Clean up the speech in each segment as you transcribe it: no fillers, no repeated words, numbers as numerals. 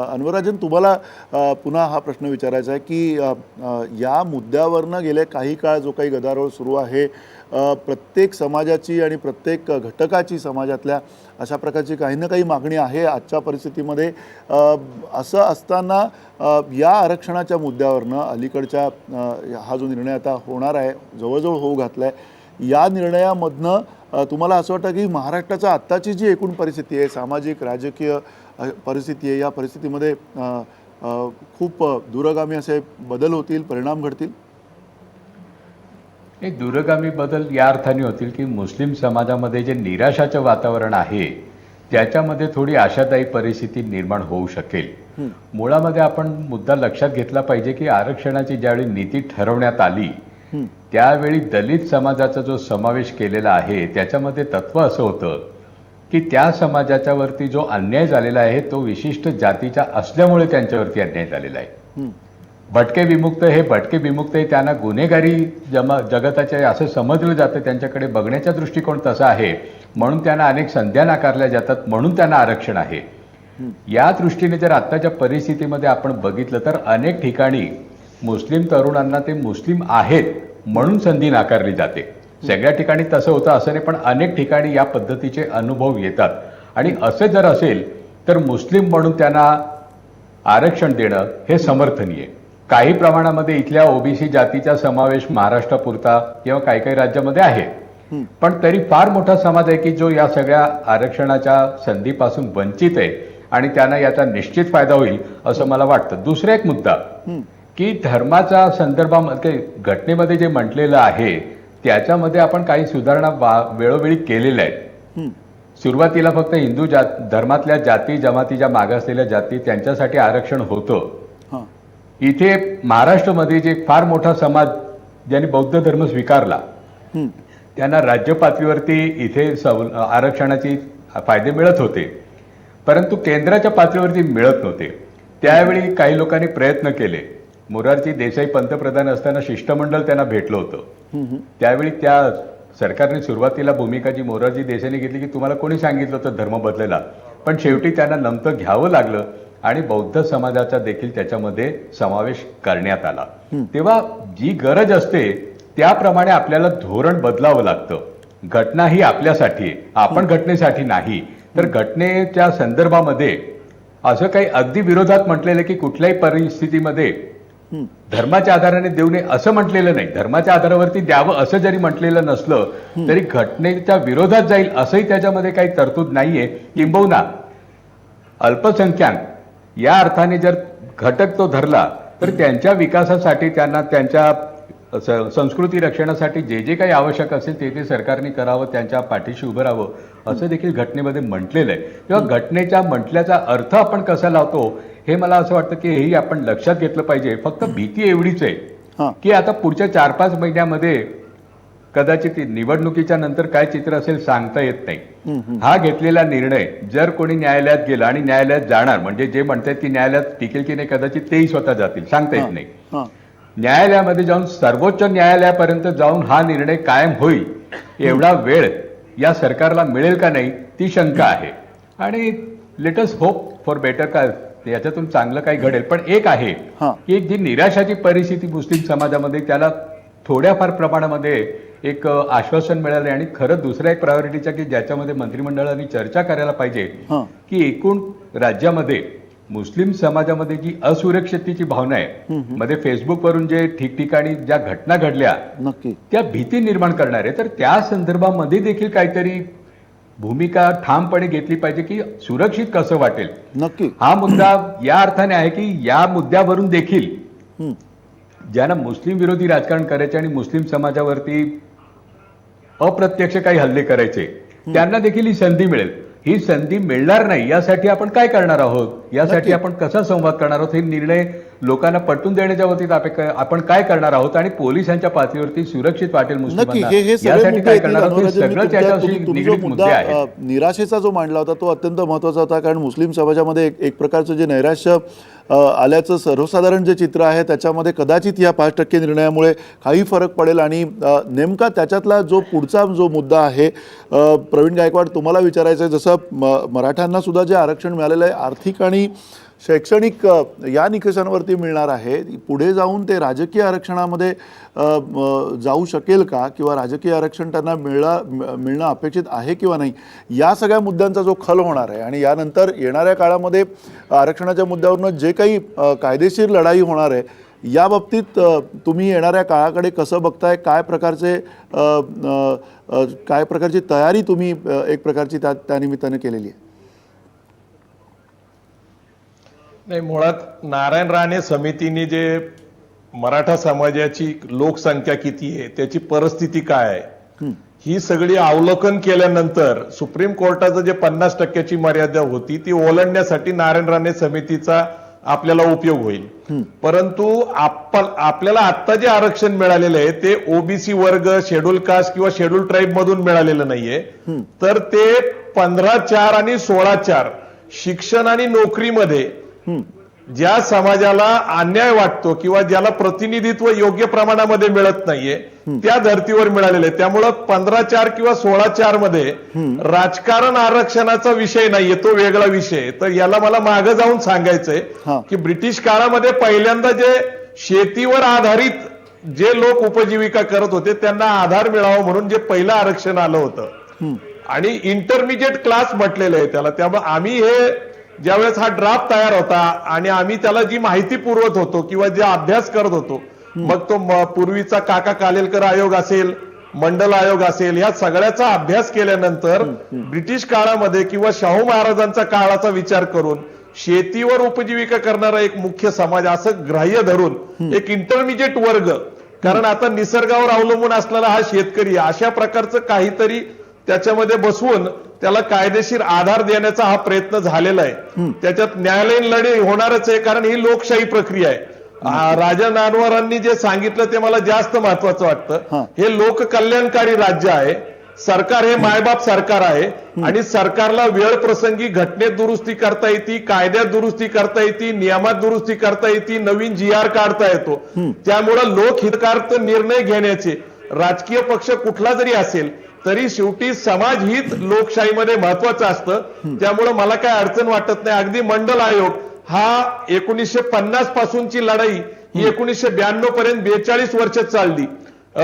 अन्वराजन, तुम्हाला पुन्हा हा प्रश्न विचारायचा आहे की या मुद्द्यावरनं गेले काही काळ जो काही गदारोळ सुरू आहे, प्रत्येक समाजाची आणि प्रत्येक घटकाची समाजातल्या अशा प्रकारची काही ना काही मागणी आहे आजच्या परिस्थितीमध्ये. असं असताना या आरक्षणाच्या मुद्द्यावरनं अलीकडच्या हा जो निर्णय आता होणार आहे, जवळजवळ होऊ घातला आहे, या निर्णयामधनं तुम्हाला असं वाटतं की महाराष्ट्राचा आत्ताची जी एकूण परिस्थिती आहे, सामाजिक राजकीय परिस्थिती आहे, या परिस्थितीमध्ये खूप दूरगामी असे बदल होतील, परिणाम घडतील? हे दूरगामी बदल या अर्थाने होतील की मुस्लिम समाजामध्ये जे निराशाचं वातावरण आहे त्याच्यामध्ये थोडी आशादायी परिस्थिती निर्माण होऊ शकेल. मुळामध्ये आपण मुद्दा लक्षात घेतला पाहिजे की आरक्षणाची ज्यावेळी नीती ठरवण्यात आली त्यावेळी दलित समाजाचा जो समावेश केलेला आहे त्याच्यामध्ये तत्व असं होतं की त्या समाजाच्या वरती जो अन्याय झालेला आहे तो विशिष्ट जातीचा असल्यामुळे त्यांच्यावरती अन्याय झालेला आहे. भटके विमुक्त हे त्यांना गुन्हेगारी जगताचे असं समजलं जातं, त्यांच्याकडे बघण्याचा दृष्टिकोन तसा आहे, म्हणून त्यांना अनेक संध्या नाकारल्या जातात, म्हणून त्यांना आरक्षण आहे. या दृष्टीने जर आत्ताच्या परिस्थितीमध्ये आपण बघितलं तर अनेक ठिकाणी मुस्लिम तरुणांना ते मुस्लिम आहेत म्हणून संधी नाकारली जाते. सगळ्या ठिकाणी तसं होतं असं नाही, पण अनेक ठिकाणी या पद्धतीचे अनुभव येतात. आणि असं जर असेल तर मुस्लिम म्हणून त्यांना आरक्षण देणं हे समर्थनीय. काही प्रमाणामध्ये इथल्या ओबीसी जातीचा समावेश महाराष्ट्रापुरता किंवा काही काही राज्यामध्ये आहे, पण तरी फार मोठा समाज आहे की जो या सगळ्या आरक्षणाच्या संधीपासून वंचित आहे आणि त्यांना याचा निश्चित फायदा होईल असं मला वाटतं. दुसरा एक मुद्दा की धर्माच्या संदर्भामध्ये घटनेमध्ये जे म्हटलेलं आहे त्याच्यामध्ये आपण काही सुधारणा वेळोवेळी केलेल्या आहेत. सुरुवातीला फक्त हिंदू धर्मातल्या जाती जमातीच्या मागासलेल्या जाती त्यांच्यासाठी आरक्षण होतं. इथे महाराष्ट्रामध्ये जे फार मोठा समाज ज्यांनी बौद्ध धर्म स्वीकारला त्यांना राज्य पातळीवरती इथे आरक्षणाची फायदे मिळत होते, परंतु केंद्राच्या पातळीवरती मिळत नव्हते. त्यावेळी काही लोकांनी प्रयत्न केले. मोरारजी देसाई पंतप्रधान असताना शिष्टमंडळ त्यांना भेटलं होतं. त्यावेळी त्या सरकारने सुरुवातीला भूमिका जी मोरारजी देसाईने घेतली की तुम्हाला कोणी सांगितलं होतं धर्म बदलायला, पण शेवटी त्यांना नमतं घ्यावं लागलं आणि बौद्ध समाजाचा देखील त्याच्यामध्ये समावेश करण्यात आला. तेव्हा जी गरज असते त्याप्रमाणे आपल्याला धोरण बदलावं लागतं. घटना ही आपल्यासाठी आहे, आपण घटनेसाठी नाही. तर घटनेच्या संदर्भामध्ये असं काही अगदी विरोधात म्हटलेलं की कुठल्याही परिस्थितीमध्ये धर्माच्या आधाराने देऊ नये असं म्हटलेलं नाही. धर्माच्या आधारावरती द्यावं असं जरी म्हटलेलं नसलं तरी घटनेच्या विरोधात जाईल असंही त्याच्यामध्ये काही तरतूद नाहीये. किंबहुना अल्पसंख्याक या अर्थाने जर घटक तो धरला तर त्यांच्या विकासासाठी त्यांना त्यांच्या संस्कृती रक्षणासाठी जे जे काही आवश्यक असेल ते सरकारने करावं, त्यांच्या पाठीशी उभं राहावं असं देखील घटनेमध्ये म्हटलेलं आहे. तेव्हा घटनेच्या म्हटल्याचा अर्थ आपण कसा लावतो हे मला असं वाटतं की हेही आपण लक्षात घेतलं पाहिजे. फक्त भीती एवढीच आहे की आता पुढच्या 4-5 महिन्यामध्ये कदाचित निवडणुकीच्या नंतर काय चित्र असेल सांगता येत नाही. हा घेतलेला निर्णय जर कोणी न्यायालयात गेला आणि न्यायालयात जाणार म्हणजे जे म्हणतात की न्यायालयात टिकेल की नाही कदाचित तेही स्वतः जातील, सांगता येत नाही. न्यायालयामध्ये जाऊन सर्वोच्च न्यायालयापर्यंत जाऊन हा निर्णय कायम होईल एवढा वेळ या सरकारला मिळेल का नाही ती शंका आहे. आणि let us hope for better, काय याच्यातून चांगलं काही घडेल. पण एक आहे की जी निराशाची परिस्थिती मुस्लिम समाजामध्ये त्याला थोड्याफार प्रमाणामध्ये एक आश्वासन मिळाले. आणि खरं दुसऱ्या एक प्रायोरिटीचा की ज्याच्यामध्ये मंत्रिमंडळाने चर्चा करायला पाहिजे की एकूण राज्यामध्ये मुस्लिम समाजामध्ये जी असुरक्षिततेची भावना आहे मध्ये फेसबुकवरून जे ठिकठिकाणी ज्या घटना घडल्या त्या भीती निर्माण करणार आहे. तर त्या संदर्भामध्ये देखील काहीतरी भूमिका ठामपणे घेतली पाहिजे की सुरक्षित कसं वाटेल. नक्की हा मुद्दा या अर्थाने आहे की या मुद्द्यावरून देखील ज्यांना मुस्लिम विरोधी राजकारण करायचे आणि मुस्लिम समाजावरती अप्रत्यक्ष काही हल्ले करायचे त्यांना देखील ही संधी मिळेल. ही संधी मिळणार नाही यासाठी आपण काय करणार आहोत, यासाठी आपण कसा संवाद करणार आहोत, हे निर्णय लोकांना पटवून देण्याच्या वतीत आपण काय करणार आहोत आणि पोलिसांच्या पातळीवरती सुरक्षित वाटेल मुस्लिमांना यासाठी काय करणार आहोत, हे सगळं त्याच्याशी निगडीत मुद्दे आहेत. निराशेचा जो मांडला होता तो अत्यंत महत्त्वाचा होता, कारण मुस्लिम समाजामध्ये एक प्रकारचं जे नैराश्य आल्याचं सर्वसाधारण जे चित्र आहे त्याच्यामध्ये कदाचित या 5% निर्णयामुळे काही फरक पडेल. आणि नेमका त्याच्यातला जो पुढचा जो मुद्दा आहे, प्रवीण गायकवाड तुम्हाला विचारायचं आहे, जसं मराठ्यांना सुद्धा जे आरक्षण मिळालेलं आहे आर्थिक आणि शैक्षणिक या निकषांवरती मिळणार आहे, पुढे जाऊन ते राजकीय आरक्षणामध्ये जाऊ शकेल का, किंवा राजकीय आरक्षण त्यांना मिळणं अपेक्षित आहे किंवा नाही, या सगळ्या मुद्द्यांचा जो खल होणार आहे आणि यानंतर येणाऱ्या काळामध्ये आरक्षणाच्या मुद्द्यावरनं जे काही कायदेशीर लढाई होणार आहे, या बाबतीत तुम्ही येणाऱ्या काळाकडे कसं बघताय, काय प्रकारची तयारी तुम्ही एक प्रकारची त्या निमित्ताने केलेली आहे? नाही, मुळात नारायण राणे समितीने जे मराठा समाजाची लोकसंख्या किती आहे, त्याची परिस्थिती काय आहे, ही सगळी अवलोकन केल्यानंतर सुप्रीम कोर्टाचं जे 50% मर्यादा होती ती ओलांडण्यासाठी नारायण राणे समितीचा आपल्याला उपयोग होईल. परंतु आपल्याला आता जे आरक्षण मिळालेलं आहे ते ओबीसी वर्ग, शेड्यूल कास्ट किंवा शेड्यूल ट्राईब मधून मिळालेलं नाहीये, तर ते 15/4 आणि 16/4 शिक्षण आणि नोकरीमध्ये ज्या समाजाला अन्याय वाटतो किंवा ज्याला प्रतिनिधित्व योग्य प्रमाणामध्ये मिळत नाहीये त्या धर्तीवर मिळालेले. त्यामुळं 15/4 किंवा 16/4 मध्ये राजकारण आरक्षणाचा विषय नाहीये, तो वेगळा विषय. तर याला मला मागे जाऊन सांगायचंय की ब्रिटिश काळामध्ये पहिल्यांदा जे शेतीवर आधारित जे लोक उपजीविका करत होते त्यांना आधार मिळावा म्हणून जे पहिलं आरक्षण आलं होतं आणि इंटरमिजिएट क्लास म्हटलेलं आहे त्याला. त्यामुळे आम्ही हे ज्यावेळेस हा ड्राफ्ट तयार होता आणि आम्ही त्याला जी माहिती पुरवत होतो किंवा जे अभ्यास करत होतो, मग तो पूर्वीचा काका कालेलकर आयोग असेल, मंडल आयोग असेल, या सगळ्याचा अभ्यास केल्यानंतर ब्रिटिश काळामध्ये किंवा शाहू महाराजांचा काळाचा विचार करून शेतीवर उपजीविका करणारा एक मुख्य समाज असं ग्राह्य धरून एक इंटरमिजिएट वर्ग, कारण आता निसर्गावर अवलंबून असलेला हा शेतकरी, अशा प्रकारचं काहीतरी त्याच्यामध्ये बसवून त्याला कायदेशीर आधार देण्याचा हा प्रयत्न झालेला आहे. त्याच्यात न्यायालयीन लढाई होणारच आहे, कारण ही लोकशाही प्रक्रिया आहे. राजा नानवरांनी जे सांगितलं ते मला जास्त महत्वाचं वाटतं. हे लोककल्याणकारी राज्य आहे, सरकार हे मायबाप सरकार आहे आणि सरकारला वेळ प्रसंगी घटनेत दुरुस्ती करता येते, कायद्यात दुरुस्ती करता येते, नियमात दुरुस्ती करता येते, नवीन GR काढता येतो. त्यामुळं लोकहितकारक निर्णय घेण्याचे राजकीय पक्ष कुठला जरी असेल तरी शेवटी समाजहित लोकशाहीमध्ये महत्वाचं असतं. त्यामुळे मला काय अडचण वाटत नाही. अगदी मंडल आयोग हा 1950 पासूनची लढाई ही 1992 पर्यंत 42 वर्ष चालली.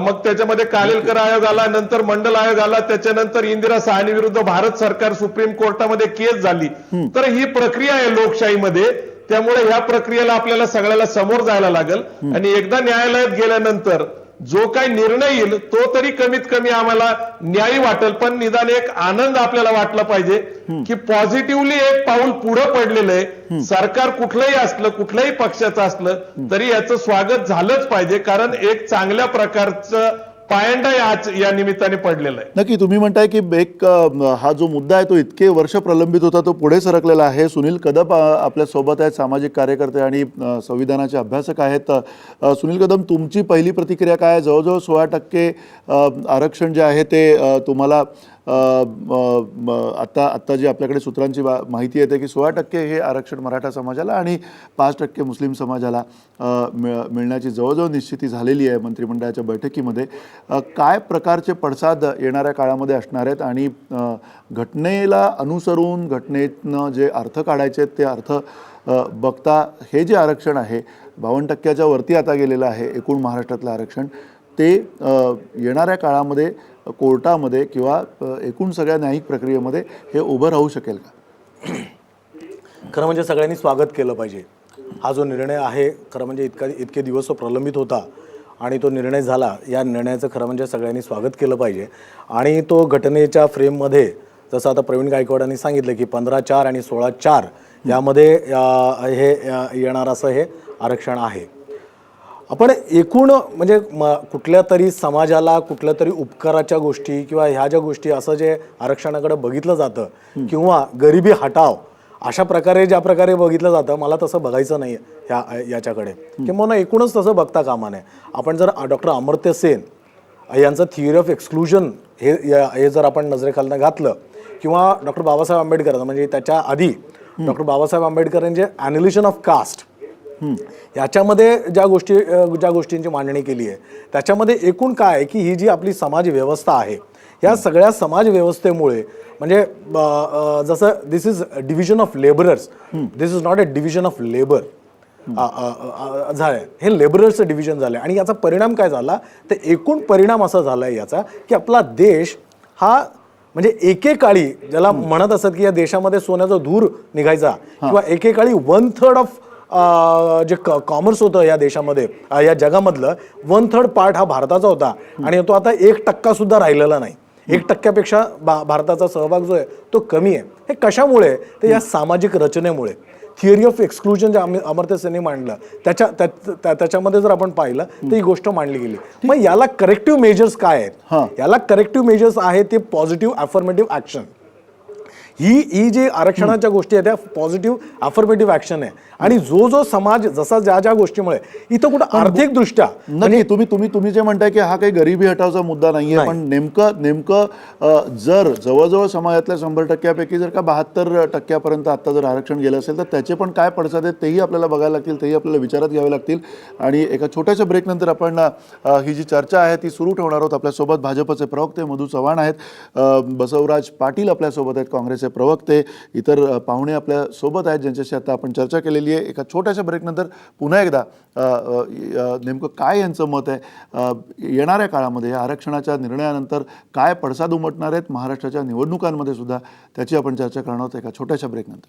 मग त्याच्यामध्ये कालेलकर आयोग आला, नंतर मंडल आयोग आला, त्याच्यानंतर इंदिरा साहनी विरुद्ध भारत सरकार सुप्रीम कोर्टामध्ये केस झाली. तर ही प्रक्रिया आहे लोकशाहीमध्ये. त्यामुळे ह्या प्रक्रियेला आपल्याला सगळ्याला समोर जायला लागेल आणि एकदा न्यायालयात गेल्यानंतर जो काही निर्णय येईल तो तरी कमीत कमी आम्हाला न्यायी वाटेल. पण निदान एक आनंद आपल्याला वाटला पाहिजे की पॉझिटिव्हली एक पाऊल पुढे पडलेलं आहे. सरकार कुठलंही असलं, कुठल्याही पक्षाचं असलं तरी याचं स्वागत झालंच पाहिजे, कारण एक चांगल्या प्रकारचं पायंडा या निमित्ताने पडलेला आहे. नक्की तुम्ही म्हणताय की एक हा जो मुद्दा आहे तो इतके वर्ष प्रलंबित होता, तो पुढे सरकलेला आहे. सुनील कदम आपल्या सोबत आहेत, सामाजिक कार्यकर्ते आणि संविधानाचे अभ्यासक आहेत. सुनील कदम, तुमची पहिली प्रतिक्रिया काय आहे? जवळजवळ 16% आरक्षण जे आहे ते तुम्हाला आत्ता जी आपल्याकडे सूत्रांची माहिती येते की 16% हे आरक्षण मराठा समाजाला आणि 5% मुस्लिम समाजाला मिळण्याची जवळजवळ निश्चिती झालेली आहे मंत्रिमंडळाच्या बैठकीमध्ये. काय प्रकारचे पडसाद येणाऱ्या काळामध्ये असणार आहेत आणि घटनेला अनुसरून घटनेतनं जे अर्थ काढायचे आहेत ते अर्थ बघता हे जे आरक्षण आहे 52%च्या वरती आता गेलेलं आहे एकूण महाराष्ट्रातलं आरक्षण, ते येणाऱ्या काळामध्ये कोर्टामध्ये किंवा एकूण सगळ्या न्यायिक प्रक्रियेमध्ये हे उभं राहू शकेल का? खरं म्हणजे सगळ्यांनी स्वागत केलं पाहिजे. हा जो निर्णय आहे खरं म्हणजे इतके दिवस तो प्रलंबित होता आणि तो निर्णय झाला. या निर्णयाचं खरं म्हणजे सगळ्यांनी स्वागत केलं पाहिजे. आणि तो घटनेच्या फ्रेममध्ये जसं आता प्रवीण गायकवाडांनी सांगितलं की 15/4 आणि 16/4 यामध्ये हे येणार असं हे आरक्षण आहे. आपण एकूण म्हणजे कुठल्या तरी समाजाला कुठल्या तरी उपकाराच्या गोष्टी किंवा ह्या ज्या गोष्टी असं जे आरक्षणाकडे बघितलं जातं किंवा गरिबी हटाव अशा प्रकारे ज्या प्रकारे बघितलं जातं, मला तसं बघायचं नाही याच्याकडे किंवा एकूणच तसं बघता कामा नये. आपण जर डॉक्टर अमर्त्य सेन यांचं थिअरी ऑफ एक्सक्लुजन हे जर आपण नजरेखालनं घातलं किंवा डॉक्टर बाबासाहेब आंबेडकर म्हणजे त्याच्या आधी डॉक्टर बाबासाहेब आंबेडकर यांचे ॲनालिसिस ऑफ कास्ट याच्यामध्ये ज्या गोष्टींची मांडणी केली आहे त्याच्यामध्ये एकूण काय आहे की ही जी आपली समाज व्यवस्था आहे या सगळ्या समाज व्यवस्थेमुळे म्हणजे जसं this is division of labourers, this is not a division of labour झालंय, हे लेबरर्सचं डिव्हिजन झालंय. आणि याचा परिणाम काय झाला, तर एकूण परिणाम असा झालाय याचा की आपला देश हा म्हणजे एकेकाळी ज्याला म्हणत असत की या देशामध्ये सोन्याचा धूर निघायचा, किंवा एकेकाळी 1/3 ऑफ जे कॉमर्स होतं या देशामध्ये, या जगामधलं 1/3 पार्ट हा भारताचा होता, आणि तो आता 1% सुद्धा राहिलेला नाही. 1%पेक्षा भारताचा सहभाग जो आहे तो कमी आहे. हे कशामुळे, तर या सामाजिक रचनेमुळे. थिअरी ऑफ एक्सक्लुजन जे अमर्त्य सेनने मांडलं त्याच्यामध्ये जर आपण पाहिलं तर ही गोष्ट मांडली गेली. मग याला करेक्टिव्ह मेजर्स काय आहेत, याला करेक्टिव्ह मेजर्स आहेत ते पॉझिटिव्ह अफर्मेटिव्ह ऍक्शन. ही जी आरक्षणाच्या गोष्टी आहेत त्या पॉझिटिव्ह अफर्मेटिव्ह ऍक्शन आहे. आणि जो समाज जसा ज्या गोष्टीमुळे इथं कुठं आर्थिक दृष्ट्या नाही, तुम्ही जे म्हणताय की हा काही गरिबी हटावचा मुद्दा नाहीये, पण नेमकं जर जवळजवळ समाजातल्या 100%पैकी जर का 72% आता जर आरक्षण गेलं असेल तर त्याचे पण काय पडसाद आहेत तेही आपल्याला बघायला लागतील, तेही आपल्याला विचारात घ्यावे लागतील. आणि एका छोट्याशा ब्रेकनंतर आपण ही जी चर्चा आहे ती सुरू ठेवणार आहोत. आपल्यासोबत भाजपचे प्रवक्ते मधू चव्हाण आहेत, बसवराज पाटील आपल्यासोबत आहेत, काँग्रेसचे प्रवक्ते, इतर पाहुणे आपल्या सोबत आहेत ज्यांच्याशी आता आपण चर्चा केलेली आहे. एका छोट्याशा ब्रेकनंतर पुन्हा एकदा नेमकं काय यांचं मत आहे, येणाऱ्या काळामध्ये या आरक्षणाच्या निर्णयानंतर काय पडसाद उमटणार आहेत महाराष्ट्राच्या निवडणुकांमध्ये सुद्धा, त्याची आपण चर्चा करणार आहोत एका छोट्याशा ब्रेकनंतर.